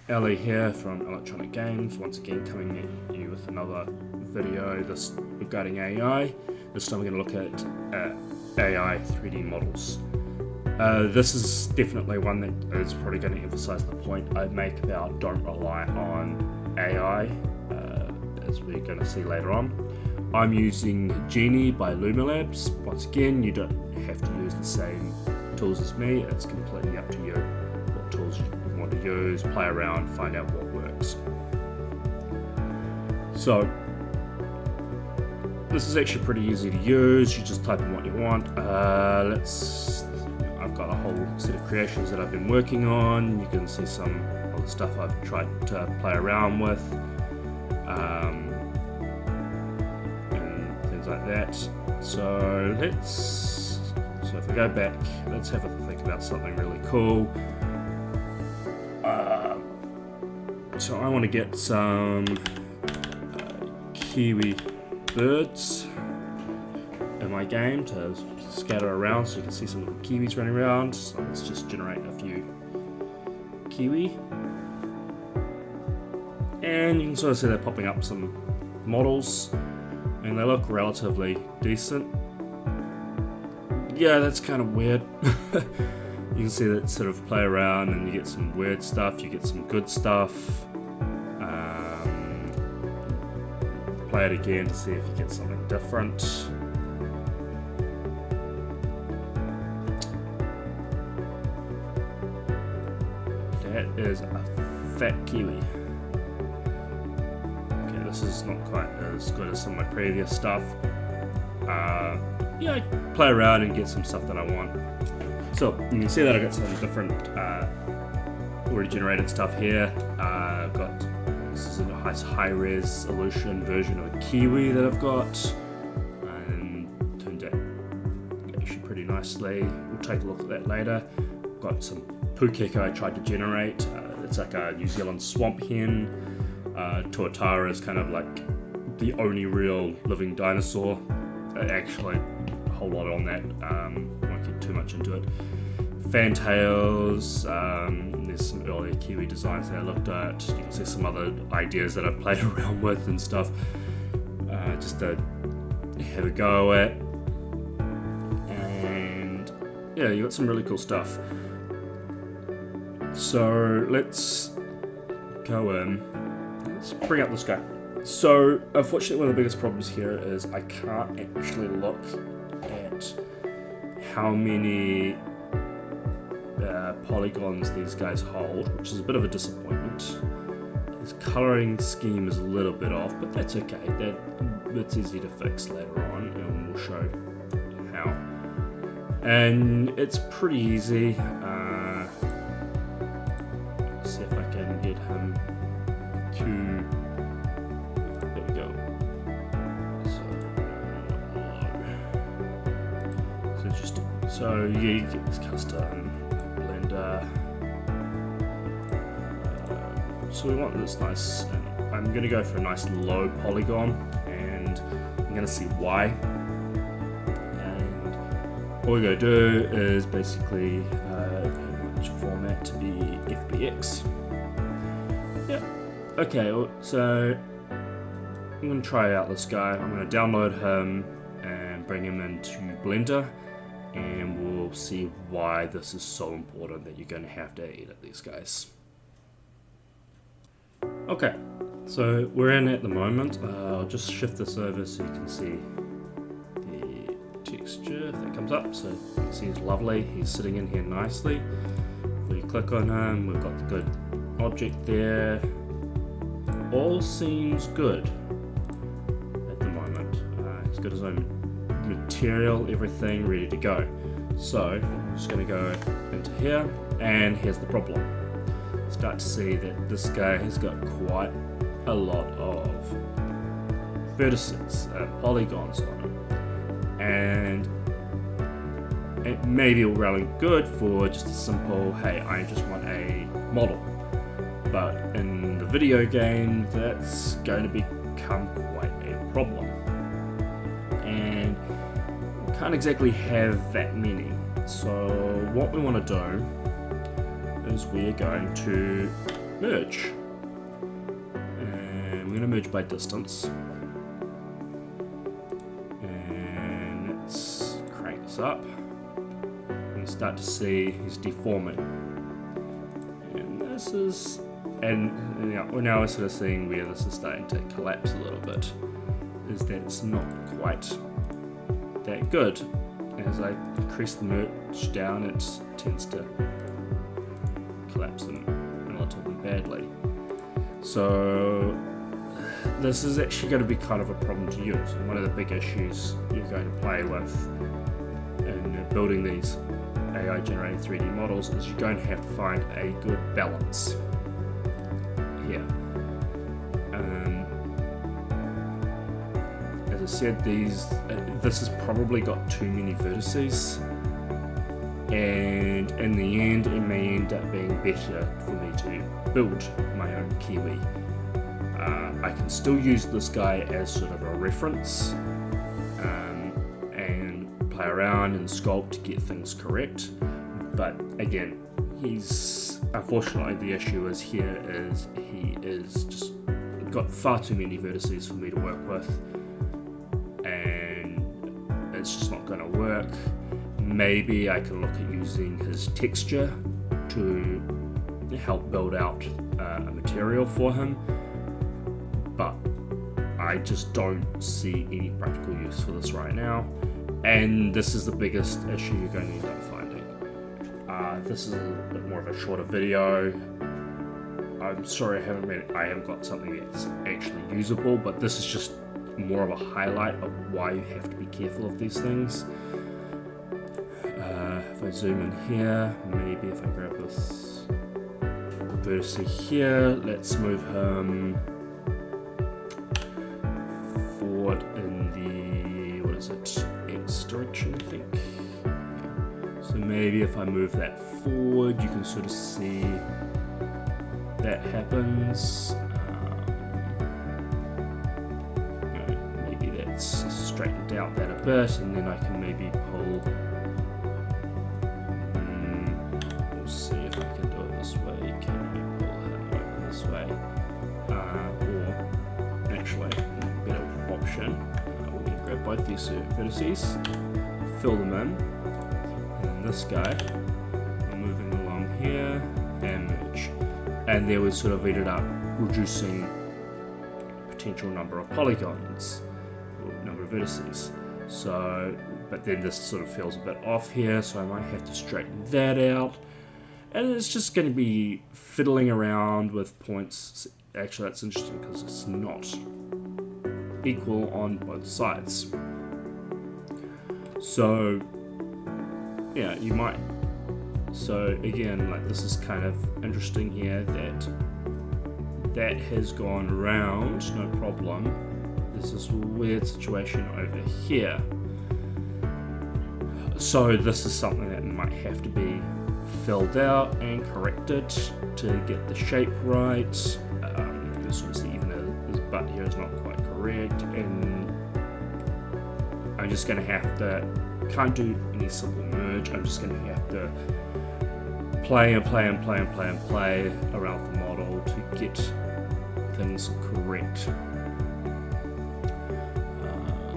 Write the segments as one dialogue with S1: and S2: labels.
S1: Ellie here from Electronic Games, once again coming at you with another video this regarding AI. This time we're going to look at AI 3D models. This is definitely one that is probably going to emphasize the point I make about don't rely on AI, as we're going to see later on. I'm using Genie by Lumilabs. Once again, you don't have to use the same tools as me, it's completely up to you what tools you want to use, play around, find out what works. So this is actually pretty easy to use. You just type in what you want. I've got a whole set of creations that I've been working on. You can see some of the stuff I've tried to play around with, and things like that. So if we go back, let's have a think about something really cool. So I want to get some kiwi birds in my game to scatter around so you can see some little kiwis running around. So let's just generate a few kiwi. And you can sort of see they're popping up some models and they look relatively decent. Yeah, that's kind of weird. You can see that sort of play around and you get some weird stuff, you get some good stuff. Play it again to see if you get something different. That is a fat kiwi. Okay, this is not quite as good as some of my previous stuff. Yeah, I play around and get some stuff that I want. So you can see that I've got some different already generated stuff here. I've got, this is a nice high resolution version of a kiwi that I've got, and turned out actually pretty nicely. We'll take a look at that later. I've got some pukeka I tried to generate. It's like a New Zealand swamp hen. Tuatara is kind of like the only real living dinosaur. Actually, a whole lot on that. Won't get too much into it. Fantails. There's some earlier kiwi designs that I looked at. You can see some other ideas that I've played around with and stuff, just to have a go at. And yeah, you got some really cool stuff. So let's go in. Let's bring up this guy. So unfortunately, one of the biggest problems here is I can't actually look at how many polygons these guys hold, which is a bit of a disappointment. His coloring scheme is a little bit off, but that's okay. That's easy to fix later on, and we'll show how. And it's pretty easy. Let's see if I can get him to. So yeah, you get this custom blender. So we want this nice, and I'm going to go for a nice low polygon, and I'm going to see why. And all we're going to do is basically format to be FBX. Yeah. Okay. So I'm going to try out this guy. I'm going to download him and bring him into Blender. And we'll see why this is so important that you're going to have to edit these guys. Okay, so we're in at the moment. I'll just shift this over so you can see the texture if that comes up. So you can see he's lovely, he's sitting in here nicely. We click on him, we've got the good object there. All seems good at the moment. He's got his own material, everything ready to go. So I'm just going to go into here, and here's the problem. Start to see that this guy has got quite a lot of vertices, polygons on him, and it may be all well and good for just a simple, hey, I just want a model, but in the video game that's going to become quite a problem. And can't exactly have that many. So what we want to do is we're going to merge. And I'm going to merge by distance. And let's crank this up. And you start to see he's deforming. And this is... And now we're sort of seeing where this is starting to collapse a little bit. Is that it's not quite that good. As I increase the merge down, it tends to collapse them relatively badly. So this is actually going to be kind of a problem to use. And one of the big issues you're going to play with in building these AI generated 3D models is you're going to have to find a good balance here. As I said, this has probably got too many vertices, and in the end it may end up being better for me to build my own Kiwi. I can still use this guy as sort of a reference and play around and sculpt to get things correct, but again, unfortunately the issue is here is he is just got far too many vertices for me to work with, and it's just not going to work. Maybe I can look at using his texture to help build out a material for him, but I just don't see any practical use for this right now, and this is the biggest issue you're going to end up finding. This is a bit more of a shorter video. I'm sorry I haven't got something that's actually usable, but this is just more of a highlight of why you have to be careful of these things. If I zoom in here, maybe if I grab this vertex here, let's move him forward in the, what is it, X direction, I think. So maybe if I move that forward, you can sort of see that happens. Maybe that's straightened out that a bit, and then I can maybe pull. We'll see if I can do it this way. Can I pull him over this way? Or actually, a better option. We're going to grab both these vertices, fill them in. This guy, we're moving along here, and merge. And there we sort of ended up reducing potential number of polygons, or number of vertices. So, but then this sort of feels a bit off here, so I might have to straighten that out. And it's just going to be fiddling around with points. Actually, that's interesting because it's not equal on both sides. So, yeah, you might. So again, like this is kind of interesting here that has gone around, no problem. This is a weird situation over here. So this is something that might have to be filled out and corrected to get the shape right. You sort of see even his butt here is not quite correct, and I'm just going to have to, can't do any simple merge, I'm just going to have to play around the model to get things correct.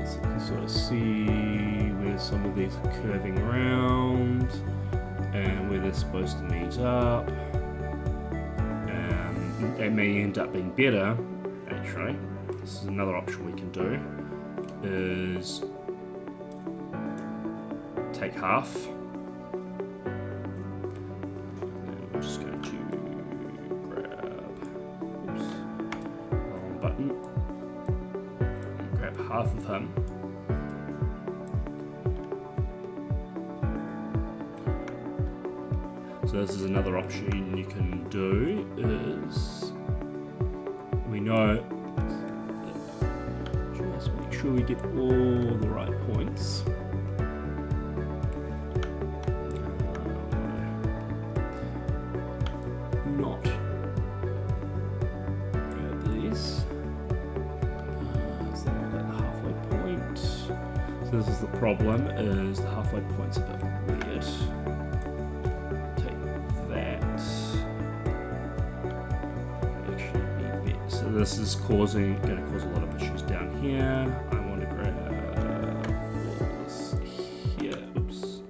S1: So you can sort of see where some of these are curving around and where they're supposed to meet up. They may end up being better, actually. This is another option we can do, is take half. And we're just going to grab, wrong button, and grab half of him. So this is another option you can do, is we know, just make sure we get all the right points. Not grab these. So we'll get the halfway point. So this is the problem, is the halfway point's a bit weird. So this is going to cause a lot of issues down here. I want to grab walls here. Oops.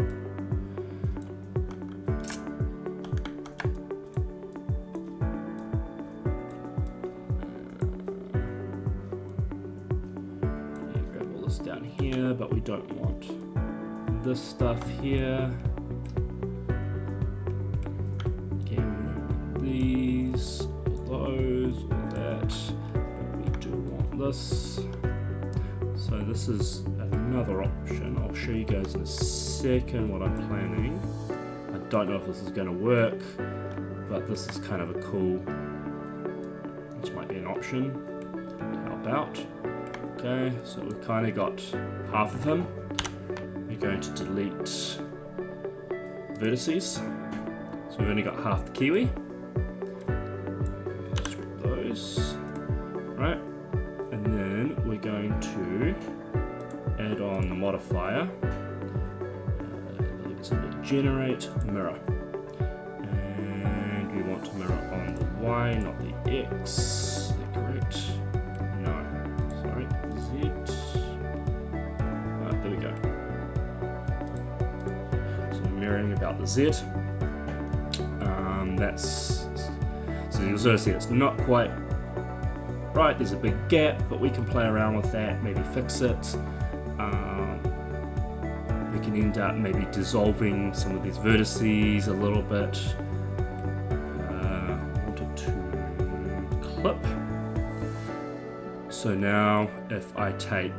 S1: Grab all this down here, but we don't want this stuff here. These, all those, all that, but we do want this. So this is another option. I'll show you guys in a second what I'm planning. I don't know if this is going to work, but this is kind of a cool, this might be an option to help out. Okay, so we've kind of got half of him. We're going to delete vertices. So we've only got half the kiwi. Right, and then we're going to add on the modifier. It's going to generate mirror, and we want to mirror on the Y, not the X. Is that correct? No, sorry, Z. There we go. So mirroring about the Z. So you'll sort of see it's not quite right, there's a big gap, but we can play around with that, maybe fix it. We can end up maybe dissolving some of these vertices a little bit. I want it to clip. So now if I take,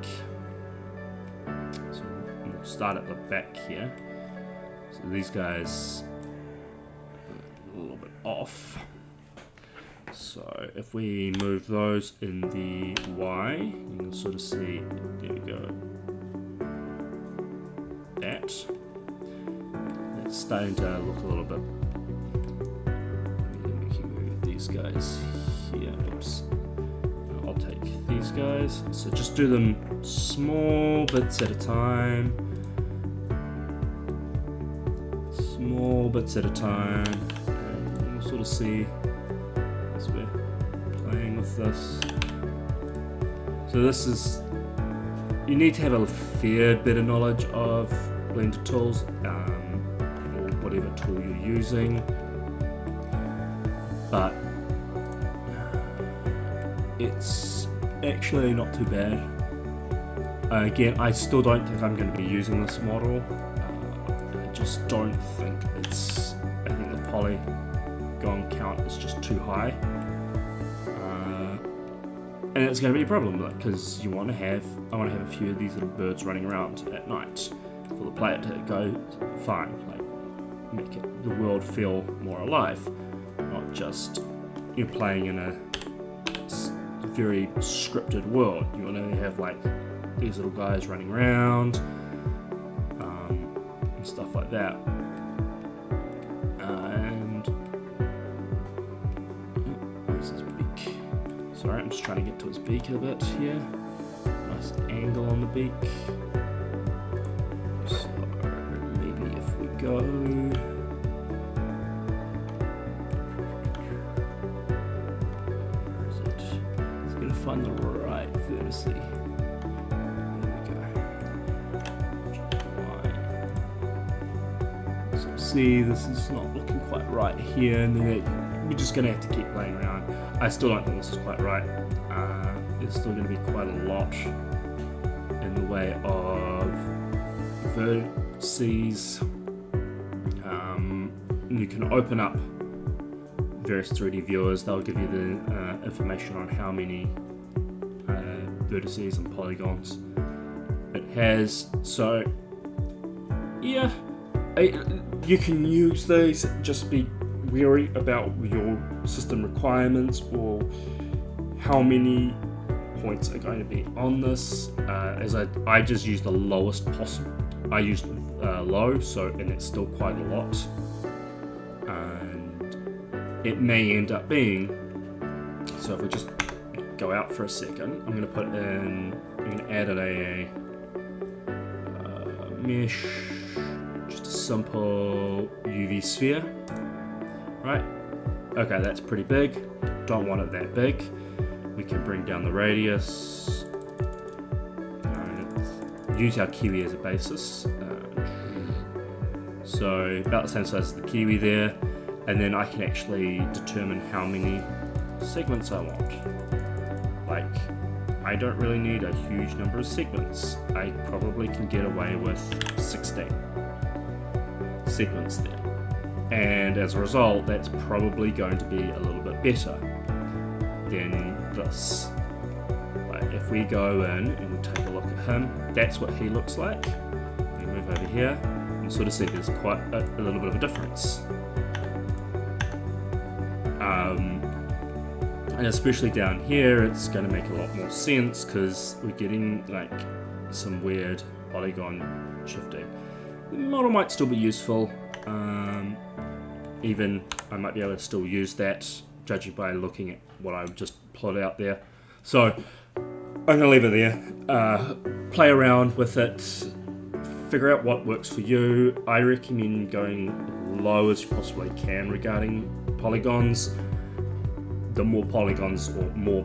S1: so we'll start at the back here. So these guys are a little bit off. So if we move those in the Y, you can sort of see, there we go, that's starting to look a little bit, maybe we can move these guys here, oops, I'll take these guys, so just do them small bits at a time, and we'll sort of see as we're playing with this. So this is, you need to have a fair bit of knowledge of Blender tools, or whatever tool you're using, but it's actually not too bad. Again, I still don't think I'm going to be using this model. I just don't think it's, I think the polygon count is just too high. And it's going to be a problem because I want to have a few of these little birds running around at night for the player to go fine, like make the world feel more alive, not just you're playing in a very scripted world. You want to have like these little guys running around and stuff like that. And where's his beak? Sorry, I'm just trying to get to his beak a bit here. Nice angle on the beak. So maybe if we go, where is it? It's gonna find the right vertex. There we go. So see, this is not looking quite right here, and then we're just gonna have to keep playing around. I still don't think this is quite right. There's still going to be quite a lot in the way of vertices. You can open up various 3D viewers. They'll give you the information on how many vertices and polygons it has. So yeah, you can use these. Just be wary about your system requirements or how many points are going to be on this. As I just used the lowest possible. I used low, and it's still quite a lot, and it may end up being. So if we just go out for a second, I'm going to add a mesh, just a simple UV sphere. Right, okay, that's pretty big, don't want it that big. We can bring down the radius. Use our kiwi as a basis. So about the same size as the kiwi there. And then I can actually determine how many segments I want. Like, I don't really need a huge number of segments. I probably can get away with 16 segments there. And as a result, that's probably going to be a little bit better than this. Like, if we go in and we take a look at him, that's what he looks like. We move over here and sort of see there's quite a little bit of a difference. And especially down here, it's going to make a lot more sense because we're getting like some weird polygon shifting. The model might still be useful. Even I might be able to still use that, judging by looking at what I've just plotted out there. So I'm going to leave it there. Play around with it. Figure out what works for you. I recommend going low as you possibly can regarding polygons. The more polygons or more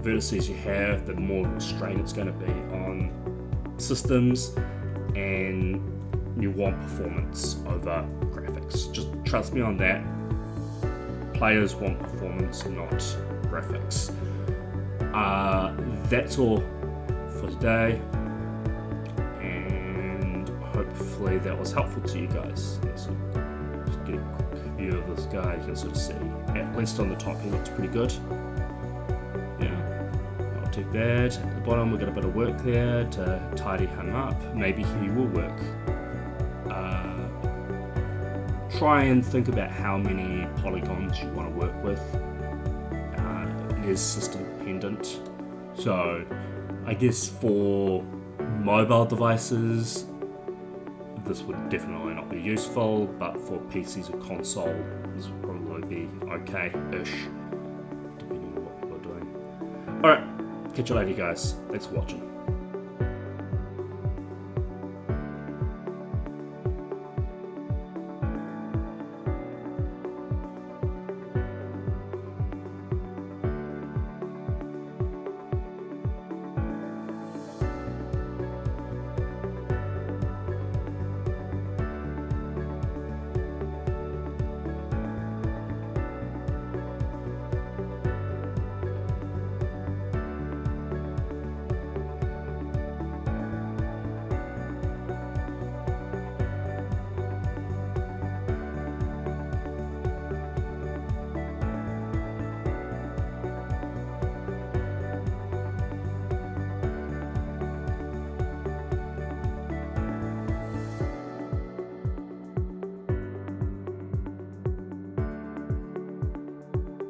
S1: vertices you have, the more strain it's going to be on systems, and you want performance over graphics. Just trust me on that. Players want performance, not graphics. That's all for today, and hopefully that was helpful to you guys. So just get a quick view of this guy. You can sort of see, at least on the top, he looks pretty good. Yeah, not too bad. At the bottom, we've got a bit of work there to tidy him up. Maybe he will work. Try and think about how many polygons you want to work with. It is system dependent. So I guess for mobile devices, this would definitely not be useful, but for PCs or console, this would probably be okay-ish, depending on what people are doing. Alright, catch you later guys. Thanks for watching.